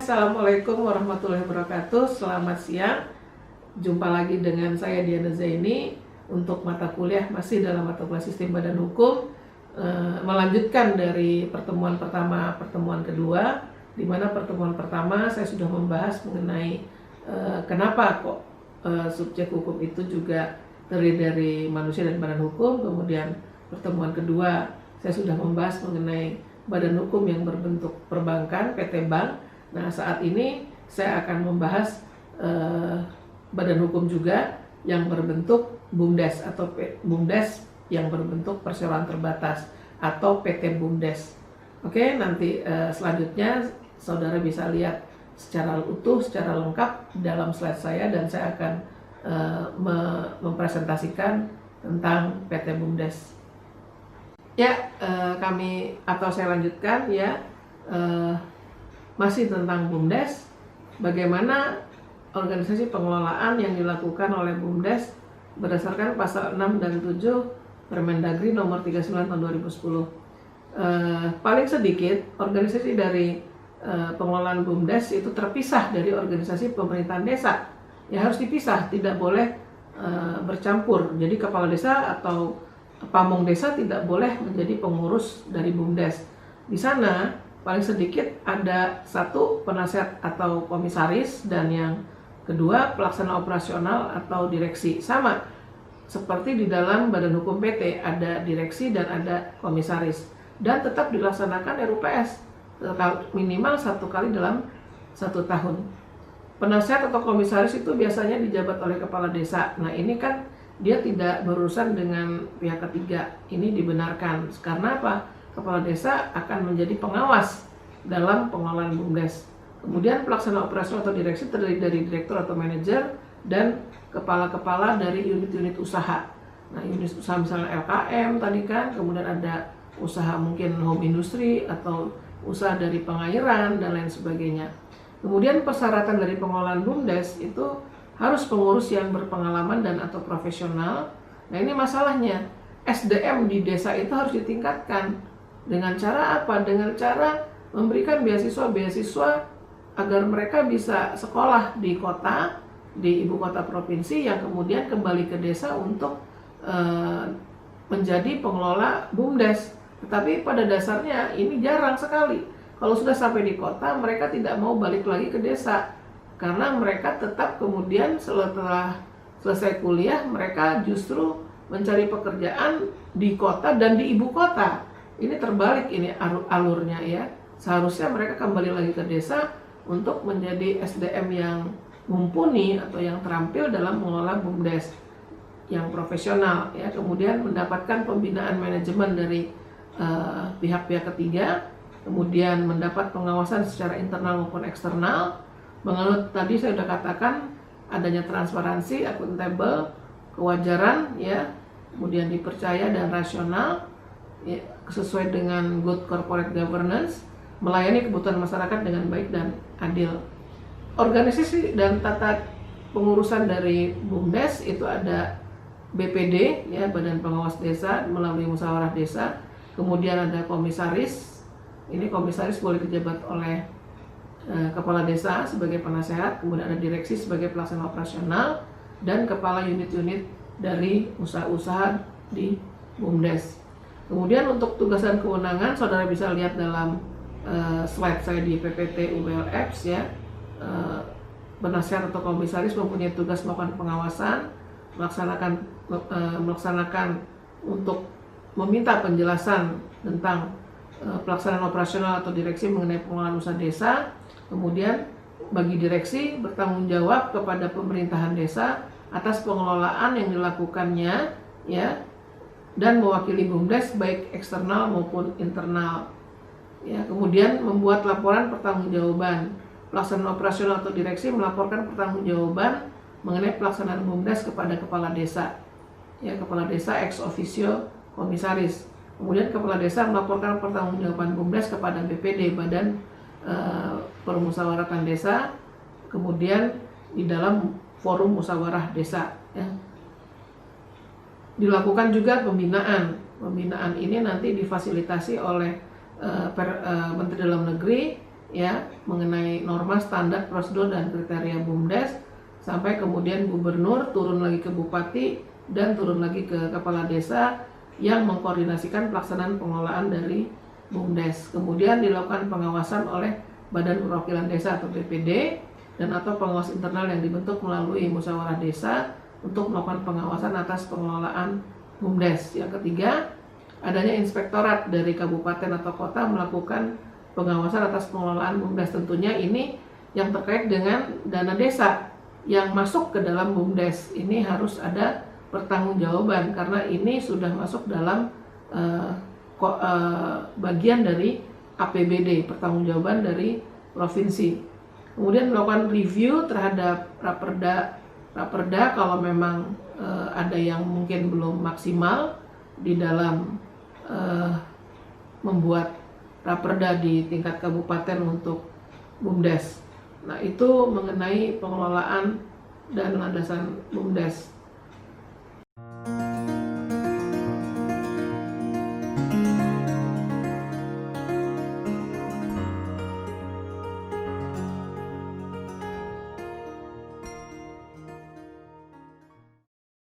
Assalamualaikum warahmatullahi wabarakatuh. Selamat siang. Jumpa lagi dengan saya Diana Zaini untuk mata kuliah masih dalam mata kuliah Sistem Badan Hukum, melanjutkan dari pertemuan pertama, pertemuan kedua, di mana pertemuan pertama saya sudah membahas mengenai kenapa kok subjek hukum itu juga terdiri dari manusia dan badan hukum. Kemudian pertemuan kedua saya sudah membahas mengenai badan hukum yang berbentuk perbankan, PT Bank. Nah, saat ini saya akan membahas badan hukum juga yang berbentuk BUMDes atau BUMDes yang berbentuk perseroan terbatas atau PT BUMDes. Oke, nanti selanjutnya saudara bisa lihat secara utuh, secara lengkap dalam slide saya, dan saya akan mempresentasikan tentang PT BUMDes. Ya, saya lanjutkan ya. Masih tentang BUMDes, bagaimana organisasi pengelolaan yang dilakukan oleh BUMDes berdasarkan pasal 6 dan 7 Permendagri nomor 39 tahun 2010. Paling sedikit organisasi dari pengelolaan BUMDes itu terpisah dari organisasi pemerintahan desa. Ya, harus dipisah, tidak boleh bercampur. Jadi kepala desa atau pamong desa tidak boleh menjadi pengurus dari BUMDes. Di sana paling sedikit ada satu penasihat atau komisaris, dan yang kedua pelaksana operasional atau direksi. Sama seperti di dalam badan hukum PT, ada direksi dan ada komisaris, dan tetap dilaksanakan RUPS minimal 1 kali dalam 1 tahun. Penasihat atau komisaris itu biasanya dijabat oleh kepala desa. Nah, ini kan dia tidak berurusan dengan pihak ketiga. Ini dibenarkan karena apa? Kepala desa akan menjadi pengawas dalam pengelolaan BUMDes. Kemudian pelaksana operasional atau direksi terdiri dari direktur atau manajer dan kepala-kepala dari unit-unit usaha. Nah, unit usaha misalnya LKM tadi kan, kemudian ada usaha mungkin home industry atau usaha dari pengairan dan lain sebagainya. Kemudian persyaratan dari pengelolaan BUMDes itu harus pengurus yang berpengalaman dan atau profesional. Nah, ini masalahnya, SDM di desa itu harus ditingkatkan. Dengan cara apa? Dengan cara memberikan beasiswa agar mereka bisa sekolah di kota, di ibu kota provinsi, yang kemudian kembali ke desa untuk menjadi pengelola BUMDes. Tetapi pada dasarnya ini jarang sekali. Kalau sudah sampai di kota, mereka tidak mau balik lagi ke desa, karena mereka tetap kemudian setelah selesai kuliah, mereka justru mencari pekerjaan di kota dan di ibu kota. Ini terbalik ini alurnya ya. Seharusnya mereka kembali lagi ke desa untuk menjadi SDM yang mumpuni atau yang terampil dalam mengelola BUMDes yang profesional ya. Kemudian mendapatkan pembinaan manajemen dari pihak-pihak ketiga, kemudian mendapat pengawasan secara internal maupun eksternal. Mengenai tadi saya sudah katakan adanya transparansi, akuntabel, kewajaran ya, kemudian dipercaya dan rasional ya, sesuai dengan good corporate governance, melayani kebutuhan masyarakat dengan baik dan adil. Organisasi dan tata pengurusan dari BUMDes itu ada BPD ya, Badan Pengawas Desa melalui musyawarah desa. Kemudian ada komisaris. Ini komisaris boleh dijabat oleh kepala desa sebagai penasehat. Kemudian ada direksi sebagai pelaksana operasional dan kepala unit-unit dari usaha-usaha di BUMDes. Kemudian untuk tugas dan kewenangan, saudara bisa lihat dalam slide saya di PPT UBL Apps ya. Penasihat atau komisaris mempunyai tugas melakukan pengawasan, melaksanakan untuk meminta penjelasan tentang pelaksanaan operasional atau direksi mengenai pengelolaan usaha desa. Kemudian bagi direksi bertanggung jawab kepada pemerintahan desa atas pengelolaan yang dilakukannya ya, dan mewakili BUMDes baik eksternal maupun internal. Ya, kemudian membuat laporan pertanggungjawaban. Pelaksanaan operasional atau direksi melaporkan pertanggungjawaban mengenai pelaksanaan BUMDes kepada kepala desa. Ya, kepala desa ex officio komisaris. Kemudian kepala desa melaporkan pertanggungjawaban BUMDes kepada BPD, Badan Permusyawaratan Desa. Kemudian di dalam forum musyawarah desa. Ya. Dilakukan juga pembinaan. Pembinaan ini nanti difasilitasi oleh Menteri Dalam Negeri ya, mengenai norma, standar, prosedur dan kriteria BUMDes, sampai kemudian gubernur turun lagi ke bupati dan turun lagi ke kepala desa yang mengkoordinasikan pelaksanaan pengelolaan dari BUMDes. Kemudian dilakukan pengawasan oleh Badan Perwakilan Desa atau BPD dan atau pengawas internal yang dibentuk melalui musyawarah desa untuk melakukan pengawasan atas pengelolaan BUMDes. Yang ketiga, adanya inspektorat dari kabupaten atau kota melakukan pengawasan atas pengelolaan BUMDes. Tentunya ini yang terkait dengan dana desa yang masuk ke dalam BUMDes. Ini harus ada pertanggungjawaban karena ini sudah masuk dalam bagian dari APBD, pertanggungjawaban dari provinsi. Kemudian melakukan review terhadap raperda kalau memang ada yang mungkin belum maksimal di dalam membuat raperda di tingkat kabupaten untuk BUMDes. Nah, itu mengenai pengelolaan dan landasan BUMDes.